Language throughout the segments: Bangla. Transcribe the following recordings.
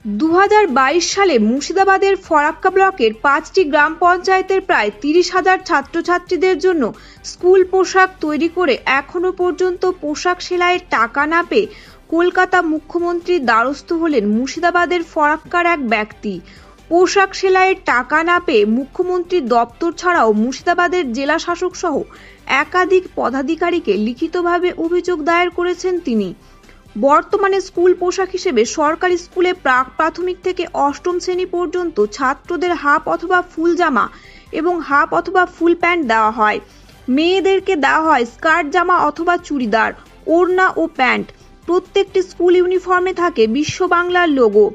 2022 সালে মুর্শিদাবাদের ফরাক্কা ব্লকের 5টি গ্রাম পঞ্চায়েতের প্রায় 30,000 ছাত্রছাত্রীদের জন্য স্কুল পোশাক তৈরি করে এখনো পর্যন্ত পোশাক সেলাইয়ের টাকা না পেয়ে কলকাতা মুখ্যমন্ত্রীর দ্বারস্থ হলেন মুর্শিদাবাদের ফরাক্কার এক ব্যক্তি। পোশাক সেলাইয়ের টাকা না পেয়ে মুখ্যমন্ত্রীর দপ্তর ছাড়াও মুর্শিদাবাদের জেলা শাসক সহ একাধিক পদাধিকারীকে লিখিতভাবে অভিযোগ দায়ের করেছেন তিনি। বর্তমানে স্কুল পোশাক হিসেবে সরকারি স্কুলে প্রাথমিক থেকে অষ্টম শ্রেণী পর্যন্ত ছাত্রদের হাফ অথবা ফুল জামা এবং হাফ অথবা ফুল প্যান্ট দেওয়া হয়। মেয়েদেরকে দেওয়া হয় স্কার্ট জামা অথবা চুড়িদার, ওড়না ও প্যান্ট। প্রত্যেকটি স্কুল ইউনিফর্মে থাকে বিশ্ব বাংলার লোগো।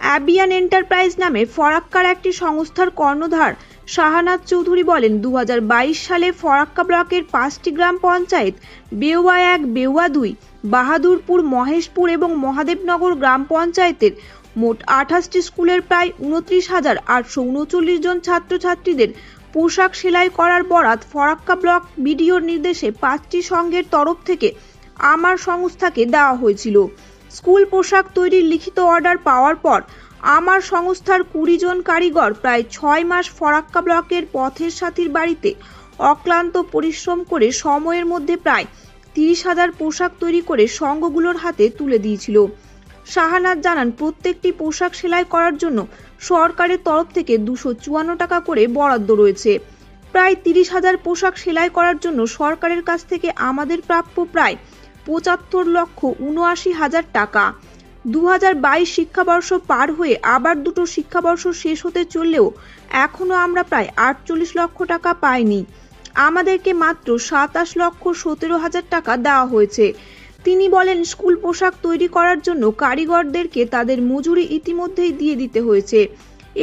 অ্যাবিয়ান এন্টারপ্রাইজ নামে ফরাক্কার একটি সংস্থার কর্ণধার শাহানাজ চৌধুরী বলেন, 2022 সালে ফরাক্কা ব্লকের 5টি গ্রাম পঞ্চায়েত বেওয়া 1, বেওয়া 2, বাহাদুরপুর, মহেশপুর এবং মহাদেবনগর গ্রাম পঞ্চায়েতের মোট 28টি স্কুলের প্রায় 29,839 জন ছাত্রছাত্রীদের পোশাক সেলাই করার বরাত ফরাক্কা ব্লক বিডিওর নির্দেশে 5টি সংঘের তরফ থেকে আমার সংস্থাকে দেওয়া হয়েছিল। স্কুল পোশাক তৈরির লিখিত অর্ডার পাওয়ার পর আমার সংস্থার 20 জন কারিগর প্রায় 6 মাস ফরাক্কা ব্লকের পথের সাথীর বাড়িতে অক্লান্ত পরিশ্রম করে সময়ের মধ্যে প্রায় 30,000 পোশাক তৈরি করে সংঘগুলোর হাতে তুলে দিয়েছিল। শাহানাজ জানান, প্রত্যেকটি পোশাক সেলাই করার জন্য সরকারের তরফ থেকে 254 টাকা করে বরাদ্দ রয়েছে। প্রায় 30,000 পোশাক সেলাই করার জন্য সরকারের কাছ থেকে আমাদের প্রাপ্য প্রায় 75,79,000 টাকা। 2022 শিক্ষাবর্ষ পার হয়ে আবার দুটো শিক্ষাবর্ষ শেষ হতে চললেও এখনো আমরা প্রায় 48 লক্ষ টাকা পাইনি। আমাদেরকে মাত্র 27,17,000 টাকা দেওয়া হয়েছে। তিনি বলেন, স্কুল পোশাক তৈরি করার জন্য কারিগরদেরকে তাদের মজুরি ইতিমধ্যেই দিয়ে দিতে হয়েছে।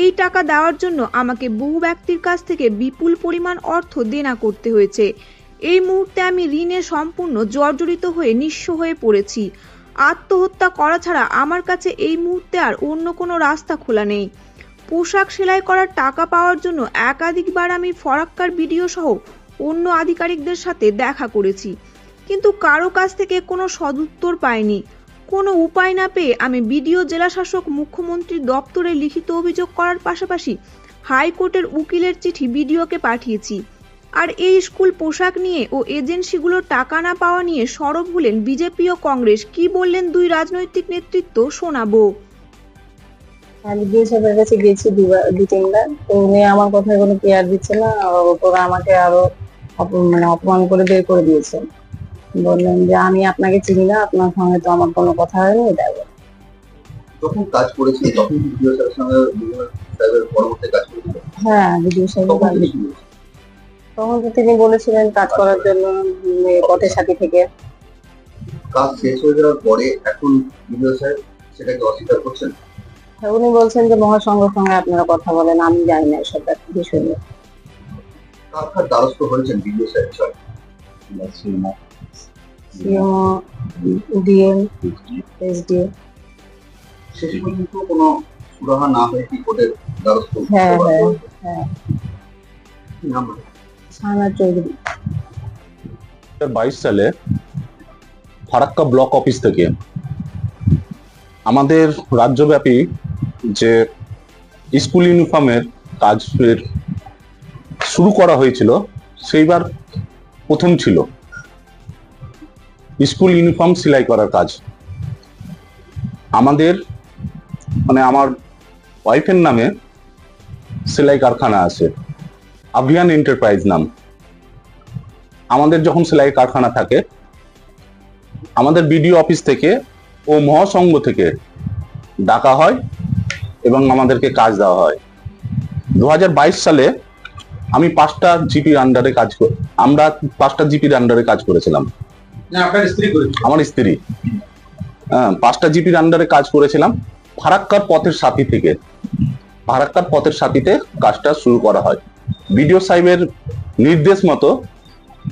এই টাকা দেওয়ার জন্য আমাকে বহু ব্যক্তির কাছ থেকে বিপুল পরিমাণ অর্থ দেনা করতে হয়েছে। এই মুহূর্তে আমি ঋণে সম্পূর্ণ জর্জরিত হয়ে নিঃস্ব হয়ে পড়েছি। আত্মহত্যা করা ছাড়া আমার কাছে এই মুহূর্তে আর অন্য কোনো রাস্তা খোলা নেই। পোশাক সেলাই করার টাকা পাওয়ার জন্য একাধিকবার আমি ফরাক্কার বিডিও সহ অন্য আধিকারিকদের সাথে দেখা করেছি, কিন্তু কারো কাছ থেকে কোনো সদুত্তর পাইনি। কোনো উপায় না পেয়ে আমি বিডিও, জেলা শাসক, মুখ্যমন্ত্রীর দপ্তরে লিখিত অভিযোগ করার পাশাপাশি হাইকোর্টের উকিলের চিঠি বিডিওকে পাঠিয়েছি। আর এই স্কুল পোশাক নিয়ে ও এজেন্সিগুলোর টাকা না পাওয়া নিয়ে সরব হলেন বিজেপি ও কংগ্রেস। কি বললেন দুই রাজনৈতিক নেতৃত্ব, শোনাবো। আমি বিডিও সাহেবের কাছে গেছি 2-3বার, তো উনি আমার কথায় কোনো কেয়ার দিচ্ছে না। ওরা আমাকে আরো অপমান করে বের করে দিয়েছে। বললেন যে আমি আপনাকে চিনি না, আপনার সঙ্গে তো আমার কোনো কথা হয়নি। এটাই যখন কাজ করেছিল তখন বিডিও সাহেবের সঙ্গে সাহেবের পরবর্তী কাজ করেছিল। হ্যাঁ, বিডিও সাহেব তখন তো তিনি বলেছিলেন কাজ করার জন্য পথের সাথী থেকে। কাজ শেষ হয়ে যাওয়ার পরে এখন বিডিও সাহেব সেটাকে অস্বীকার করছেন। উনি বলছেন যে মহাসংঘের সঙ্গে আপনারা কথা বলেন, আমি জানি না এসব বিষয় নিয়ে। কার দ্বারস্থ হয়েছেন বিডিও সাহেব? DM, SDO. শেষ পর্যন্ত কোনো সুরাহা না হয়ে কি কোর্টের দ্বারস্থ? হ্যাঁ। শাহানাজ চৌধুরী। 2022 সালে ফারাক্কা ব্লক অফিস থেকে আমাদের রাজ্যব্যাপী যে স্কুল ইউনিফর্মের কাজের শুরু করা হয়েছিল, সেইবার প্রথম ছিল স্কুল ইউনিফর্ম সেলাই করার কাজ। আমাদের আমার ওয়াইফের নামে সেলাই কারখানা আছে, অ্যাবিয়ান এন্টারপ্রাইজ নাম। আমাদের যখন সেলাই কারখানা থাকে, আমাদের বিডিও অফিস থেকে ও মহাসংঘ থেকে ডাকা হয় এবং আমাদেরকে কাজ দেওয়া হয়। 2022 সালে আমি 5টা জিপির আন্ডারে আমরা 5টা জিপির আন্ডারে কাজ করেছিলাম। আমার স্ত্রী 5টা জিপির আন্ডারে কাজ করেছিলাম। ফারাক্কার পথের সাথী থেকে, ফারাক্কার পথের সাথীতে কাজটা শুরু করা হয়। বিডিও সাহেবের নির্দেশ মতো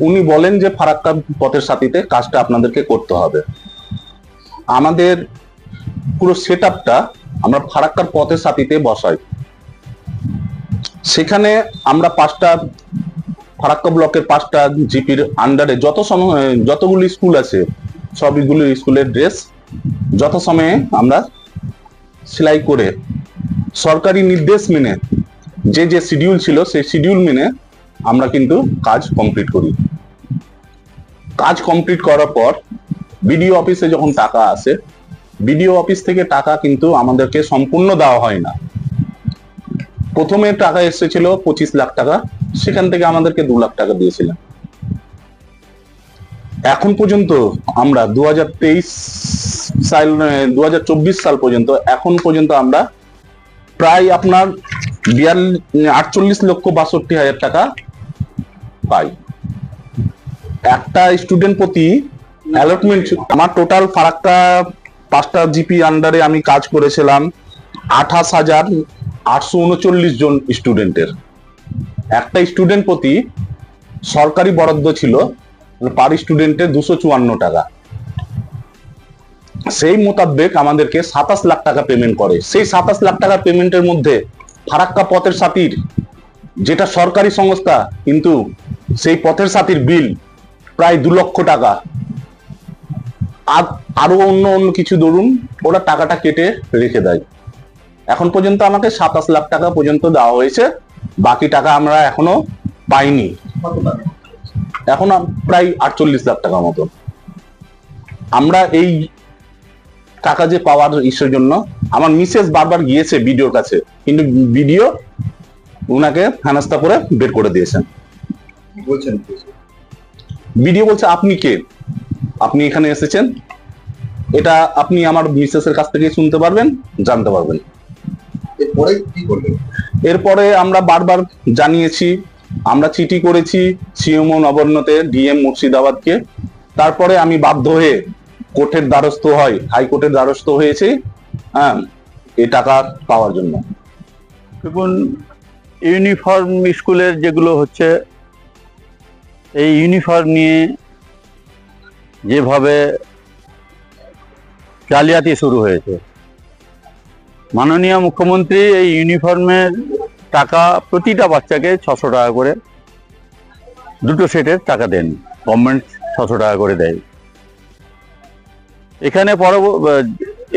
উনি বলেন যে ফারাক্কার পথের সাথীতে কাজটা আপনাদেরকে করতে হবে। আমাদের পুরো সেট আপটা আমরা ফারাক্কার পথের সাথীতে বসাই। সেখানে আমরা ফারাক্কা ব্লকের 5টা জিপির আন্ডারে যতগুলি স্কুল আছে সবগুলো স্কুলের ড্রেস যথাসময়ে আমরা সেলাই করে সরকারি নির্দেশ মেনে যে শিডিউল ছিল সেই শিডিউল মেনে আমরা কিন্তু কাজ কমপ্লিট করি। কাজ কমপ্লিট করার পর বিডিও অফিসে যখন টাকা আসে, বিডিও অফিস থেকে টাকা কিন্তু আমাদেরকে সম্পূর্ণ দেওয়া হয় না। প্রথমে টাকা এসেছিল 25 লাখ টাকা, সেখান থেকে আমাদেরকে 2 লাখ টাকা দিয়েছিলেন। এখন পর্যন্ত আমরা 2024 সাল পর্যন্ত এখন পর্যন্ত আমরা প্রায় আপনার 48,62,হাজার টাকা পাই। একটা স্টুডেন্ট প্রতি অ্যালটমেন্ট আমার টোটাল ফারাক্কা 5টা জিপি আন্ডারে আমি কাজ করেছিলাম 28,839 জন স্টুডেন্টের। একটা স্টুডেন্ট প্রতি সরকারি বরাদ্দ ছিল পার স্টুডেন্টের 254 টাকা। সেই মোতাবেক আমাদেরকে 27 লাখ টাকা পেমেন্ট করে। সেই 27 লাখ টাকা পেমেন্টের মধ্যে ফারাক্কা পথের সাথীর যেটা সরকারি সংস্থা, কিন্তু সেই পথের সাথীর বিল প্রায় 2 লক্ষ টাকা। আরো অন্য কিছু ধরুন ওরা টাকাটা কেটে রেখে দেয়। এখন পর্যন্ত আমাকে 27 লাখ টাকা পর্যন্ত দেওয়া হয়েছে, বাকি টাকা আমরা এখনো পাইনি। এখন প্রায় 48 লাখ টাকা মতো। আমরা এই টাকা যে পাওয়ার ইস্যুর জন্য আমার মিসেস বারবার গিয়েছে বিডিওর কাছে, কিন্তু বিডিও উনাকে হেনস্থা করে বের করে দিয়েছেন। বলছেন বিডিও বলছে আপনি কে, আপনি এখানে এসেছেন, এটা আপনি আমার মিসেসের কাছ থেকে শুনতে পারবেন, জানতে পারবেন। এরপরে কি করবেন? এরপরে আমরা বারবার জানিয়েছি, আমরা চিঠি করেছি সিএমও নবান্নতে, ডিএম মুর্শিদাবাদকে। তারপরে আমি বাধ্য হয়ে কোর্টের দ্বারস্থ হয়, হাইকোর্টের দ্বারস্থ হয়েছে এই টাকা পাওয়ার জন্য। দেখুন, ইউনিফর্ম স্কুলের যেগুলো হচ্ছে, এই ইউনিফর্ম নিয়ে যেভাবে জালিয়াতি শুরু হয়েছে, মাননীয় মুখ্যমন্ত্রী এই ইউনিফর্মের টাকা প্রতিটা বাচ্চাকে 600 টাকা করে 2টো সেটের টাকা দেন। গভর্নমেন্ট 600 টাকা করে দেয়।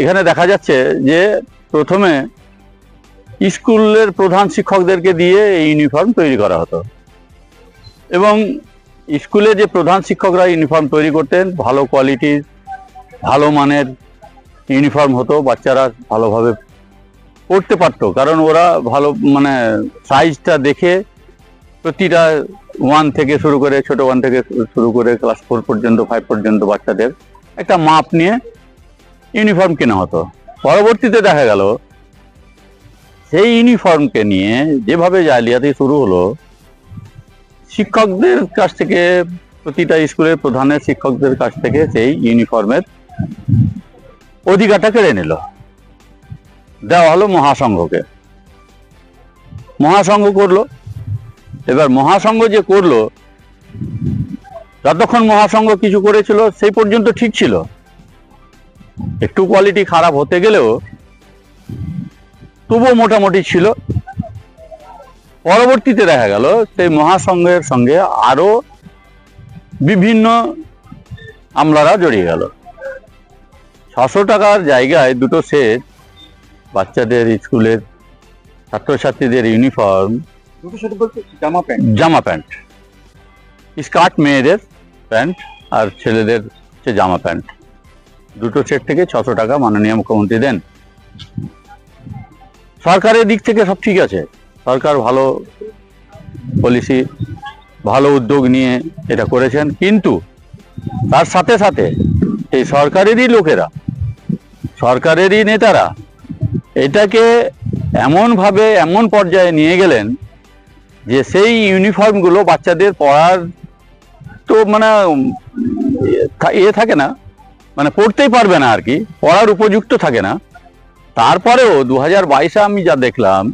এখানে দেখা যাচ্ছে যে প্রথমে স্কুলের প্রধান শিক্ষকদেরকে দিয়ে এই ইউনিফর্ম তৈরি করা হতো, এবং স্কুলে যে প্রধান শিক্ষকরা ইউনিফর্ম তৈরি করতেন, ভালো কোয়ালিটির ভালো মানের ইউনিফর্ম হতো, বাচ্চারা ভালোভাবে পড়তে পারতো, কারণ ওরা ভালো মানে সাইজটা দেখে প্রতিটা 1 থেকে শুরু করে, ছোট 1 থেকে শুরু করে ক্লাস 4 পর্যন্ত 5 পর্যন্ত বাচ্চাদের একটা মাপ নিয়ে ইউনিফর্ম কেনা হতো। পরবর্তীতে দেখা গেল সেই ইউনিফর্মকে নিয়ে যেভাবে জালিয়াতি শুরু হলো, শিক্ষকদের কাছ থেকে, প্রতিটা স্কুলের প্রধানের শিক্ষকদের কাছ থেকে সেই ইউনিফর্মের অধিকারটা কেড়ে নিল, দেওয়া হলো মহাসংঘকে। মহাসংঘ করলো। এবার মহাসংঘ যে করলো, যতক্ষণ মহাসংঘ কিছু করেছিল সেই পর্যন্ত ঠিক ছিল, একটু কোয়ালিটি খারাপ হতে গেলেও তবুও মোটামুটি ছিল। পরবর্তীতে দেখা গেল সেই মহাসংঘের সঙ্গে আরো বিভিন্ন আমলারা জড়িয়ে গেল। 600 টাকার জায়গায় 2টো সেট বাচ্চাদের স্কুলের ছাত্রছাত্রীদের ইউনিফর্ম, জামা প্যান্ট, স্কার্ট মেয়েদের প্যান্ট আর ছেলেদের হচ্ছে জামা প্যান্ট, 2টো সেট থেকে 600 টাকা মাননীয় মুখ্যমন্ত্রী দেন। সরকারের দিক থেকে সব ঠিক আছে, সরকার ভালো পলিসি, ভালো উদ্যোগ নিয়ে এটা করেছেন, কিন্তু তার সাথে সাথে এই সরকারেরই লোকেরা, সরকারেরই নেতারা এটাকে এমনভাবে এমন পর্যায়ে নিয়ে গেলেন যে সেই ইউনিফর্মগুলো বাচ্চাদের পড়ার তো মানে থাকে না, মানে পড়তেই পারবে না আর কি, পড়ার উপযুক্ত থাকে না। তারপরেও 2022-এ আমি যা দেখলাম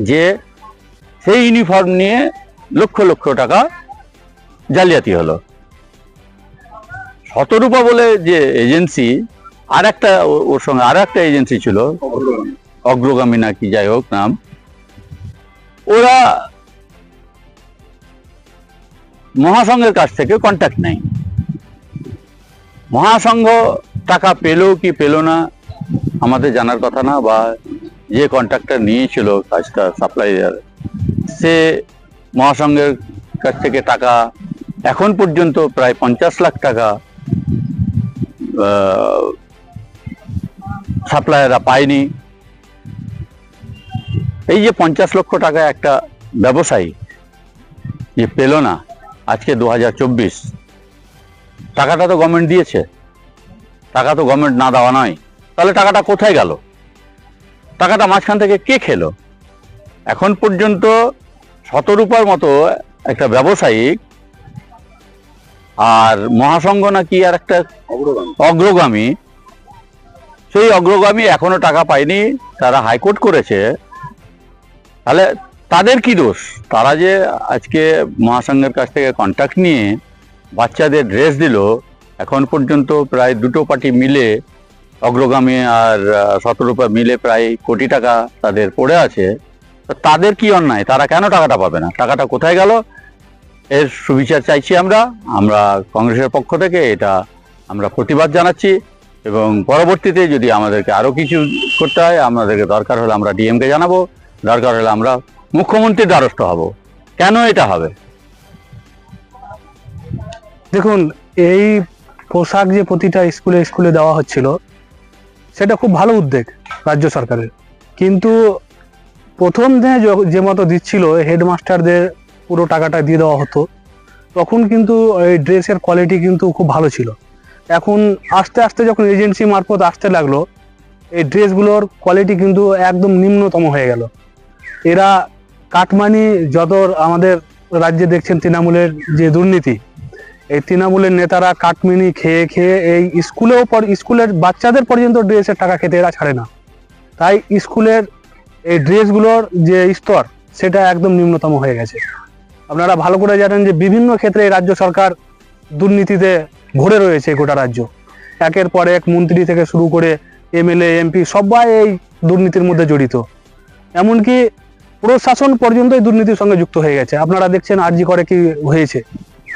যে সেই ইউনিফর্ম নিয়ে লক্ষ লক্ষ টাকা জালিয়াতি হলো। শতরূপা বলে যে এজেন্সি, আর একটা ওর সঙ্গে আর একটা এজেন্সি ছিল, অগ্রগামী নাকি যাই হোক নাম, ওরা মহাসংঘের কাছ থেকে কন্ট্যাক্ট নেই। মহাসংঘ টাকা পেল কি পেল না আমাদের জানার কথা না, বা যে কন্ট্রাক্টর নিয়েছিল কাজটা সাপ্লাইয়ার, সে মহাসংঘের কাছ থেকে টাকা এখন পর্যন্ত প্রায় 50 লাখ টাকা সাপ্লায়াররা পায়নি। এই যে 50 লক্ষ টাকা একটা ব্যবসায়ী যে পেল না, আজকে 2024, টাকাটা তো গভর্নমেন্ট দিয়েছে, টাকা তো গভর্নমেন্ট না দেওয়া নয়, তাহলে টাকাটা কোথায় গেল? টাকাটা মাঝখান থেকে কে খেলো? এখন পর্যন্ত শতরূপার মতো একটা ব্যবসায়িক আর মহাসংঘ নাকি আর একটা অগ্রগামী, সেই অগ্রগামী এখনো টাকা পায়নি, তারা হাইকোর্ট করেছে। তাহলে তাদের কি দোষ? তারা যে আজকে মহাসংঘের কাছ থেকে কন্ট্রাক্ট নিয়ে বাচ্চাদের ড্রেস দিল, এখন পর্যন্ত প্রায় দুটো পার্টি মিলে, অগ্রগামী আর শতরূপা মিলে প্রায় কোটি টাকা তাদের পড়ে আছে। তাদের কি অন্যায়? তারা কেন টাকাটা পাবে না? টাকাটা কোথায় গেল? এর সুবিচার চাইছি আমরা কংগ্রেসের পক্ষ থেকে এটা আমরা প্রতিবাদ জানাচ্ছি। এবং পরবর্তীতে যদি আমাদেরকে আরো কিছু করতে হয়, আমাদেরকে দরকার হলে আমরা ডিএমকে জানাবো, দরকার হলে আমরা মুখ্যমন্ত্রীর দ্বারস্থ হব। কেন এটা হবে? দেখুন, এই পোশাক যে প্রতিটা স্কুলে স্কুলে দেওয়া হচ্ছিল, সেটা খুব ভালো উদ্যোগ রাজ্য সরকারের। কিন্তু প্রথম দিনে যে মতো দিচ্ছিল, হেডমাস্টারদের পুরো টাকাটা দিয়ে দেওয়া হতো, তখন কিন্তু এই ড্রেসের কোয়ালিটি কিন্তু খুব ভালো ছিল। এখন আস্তে আস্তে যখন এজেন্সি মারফত আসতে লাগলো, এই ড্রেসগুলোর কোয়ালিটি কিন্তু একদম নিম্নতম হয়ে গেল। এরা কাটমানি, যত আমাদের রাজ্যে দেখছেন তৃণমূলের যে দুর্নীতি, এই তৃণমূলের নেতারা কাটমানি খেয়ে খেয়ে এই স্কুলের বাচ্চাদের পর্যন্ত ড্রেসের টাকা খেতে এরা ছাড়ে না। তাই স্কুলের এই ড্রেসগুলোর যে স্তর, সেটা একদম নিম্নতম হয়ে গেছে। আপনারা ভালো করে জানেন যে বিভিন্ন ক্ষেত্রে এই রাজ্য সরকার দুর্নীতিতে ভরে রয়েছে। গোটা রাজ্য একের পর এক মন্ত্রী থেকে শুরু করে এমএলএ এমপি সবাই এই দুর্নীতির মধ্যে জড়িত। এমনকি প্রশাসন পর্যন্ত এই দুর্নীতির সঙ্গে যুক্ত হয়ে গেছে। আপনারা দেখছেন আরজি করে কি হয়েছে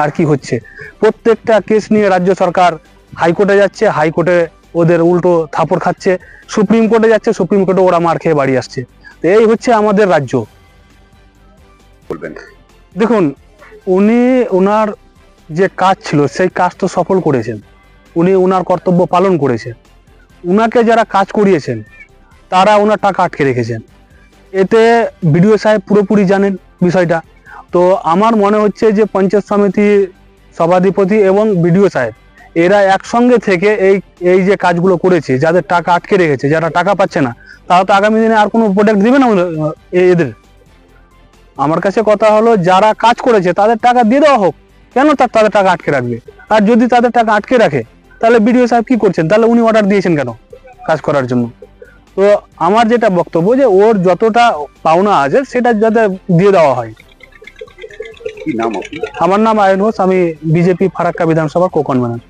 আর কি হচ্ছে। প্রত্যেকটা কেস নিয়ে রাজ্য সরকার হাইকোর্টে যাচ্ছে, হাইকোর্টে ওদের উল্টো থাপড় খাচ্ছে, সুপ্রিম কোর্টে যাচ্ছে, সুপ্রিম কোর্টে ওরা মার খেয়ে বাড়ি আসছে। তো এই হচ্ছে আমাদের রাজ্য। বলবেন? দেখুন, উনি ওনার যে কাজ ছিল সেই কাজ তো সফল করেছেন, উনি ওনার কর্তব্য পালন করেছেন। উনাকে যারা কাজ করিয়েছেন তারা ওনার টাকা আটকে রেখেছেন। এতে বিডিও সাহেব পুরোপুরি জানেন বিষয়টা। তো আমার মনে হচ্ছে যে পঞ্চায়েত সমিতি সভাধিপতি এবং বিডিও সাহেব এরা একসঙ্গে থেকে এই যে কাজগুলো করেছে, যাদের টাকা আটকে রেখেছে, যারা টাকা পাচ্ছে না, তারা তো আগামী দিনে আর কোনো প্রোডাক্ট দিবে না এদের। আমার কাছে কথা হলো, যারা কাজ করেছে তাদের টাকা দিয়ে দেওয়া হোক, কেন তাদের টাকা আটকে রাখবে? আর যদি তাদের টাকা আটকে রাখে, তাহলে বিডিও সাহেব কি করছেন? তাহলে উনি অর্ডার দিয়েছেন কেন কাজ করার জন্য? তো আমার যেটা বক্তব্য, যে ওর যতটা পাওনা আছে সেটা যাতে দিয়ে দেওয়া হয়। কি নাম আপনার? আমার নাম আয়ন ঘোষ, আমি বিজেপি ফারাক্কা বিধানসভা কো-কনভেনর।